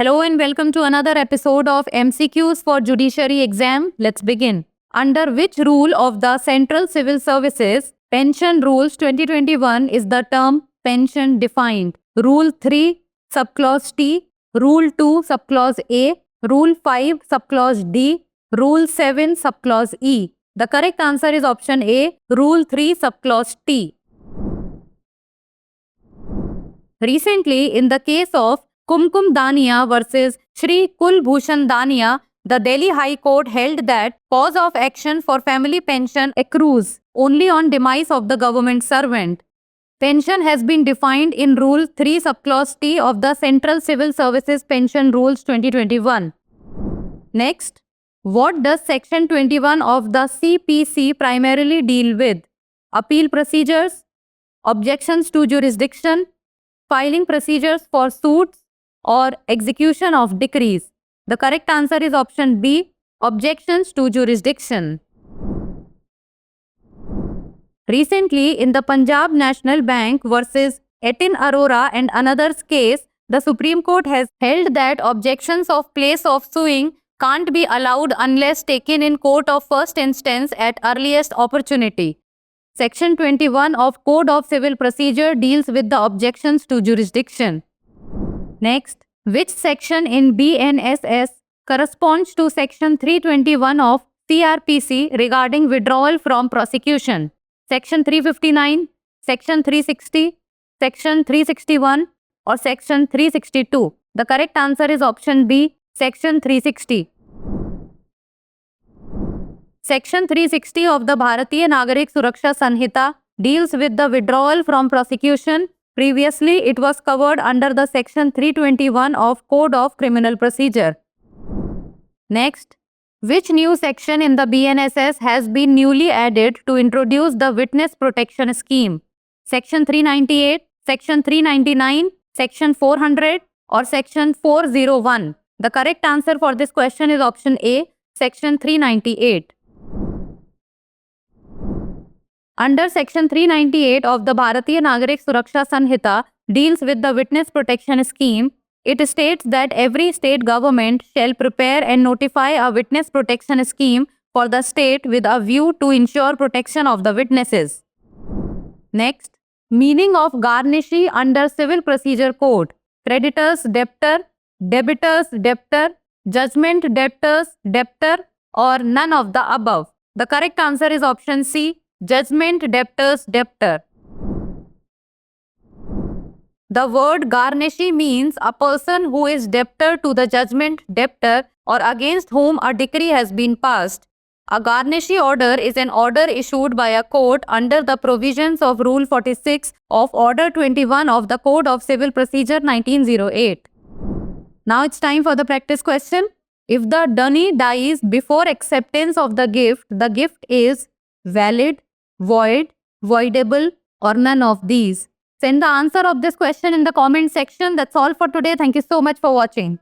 Hello and welcome to another episode of MCQs for Judiciary Exam. Let's begin. Under which rule of the Central Civil Services Pension Rules 2021 is the term pension defined? Rule 3, subclause T, Rule 2, subclause A, Rule 5, subclause D, Rule 7, subclause E. The correct answer is option A, Rule 3, subclause T. Recently, in the case of Kumkum Dania versus Shri Kulbhushan Dania, the Delhi High Court held that cause of action for family pension accrues only on demise of the government servant. Pension has been defined in Rule 3 subclause T of the Central Civil Services Pension Rules 2021. Next, what does Section 21 of the CPC primarily deal with? Appeal procedures, objections to jurisdiction, filing procedures for suits, or execution of decrees? The correct answer is option B, objections to jurisdiction. Recently, in the Punjab National Bank versus Etin Arora and another's case, the Supreme Court has held that objections of place of suing can't be allowed unless taken in court of first instance at earliest opportunity. Section 21 of Code of Civil Procedure deals with the objections to jurisdiction. Next, which section in BNSS corresponds to Section 321 of CRPC regarding withdrawal from prosecution? Section 359, Section 360, Section 361 or Section 362? The correct answer is option B, Section 360. Section 360 of the Bharatiya Nagarik Suraksha Sanhita deals with the withdrawal from prosecution. Previously, it was covered under the Section 321 of Code of Criminal Procedure. Next, which new section in the BNSS has been newly added to introduce the Witness Protection Scheme? Section 398, Section 399, Section 400 or Section 401? The correct answer for this question is option A, Section 398. Under Section 398 of the Bharatiya Nagarik Suraksha Sanhita deals with the Witness Protection Scheme. It states that every state government shall prepare and notify a witness protection scheme for the state with a view to ensure protection of the witnesses. Next, meaning of garnishee under Civil Procedure Code: creditors, debtor, debitors, debtor, judgment debtors, debtor, or none of the above. The correct answer is option C, judgment debtors, debtor. The word garnishee means a person who is debtor to the judgment debtor or against whom a decree has been passed. A garnishee order is an order issued by a court under the provisions of Rule 46 of Order 21 of the Code of Civil Procedure 1908. Now it's time for the practice question. If the donee dies before acceptance of the gift is valid, void, voidable, or none of these. Send the answer of this question in the comment section. That's all for today. Thank you so much for watching.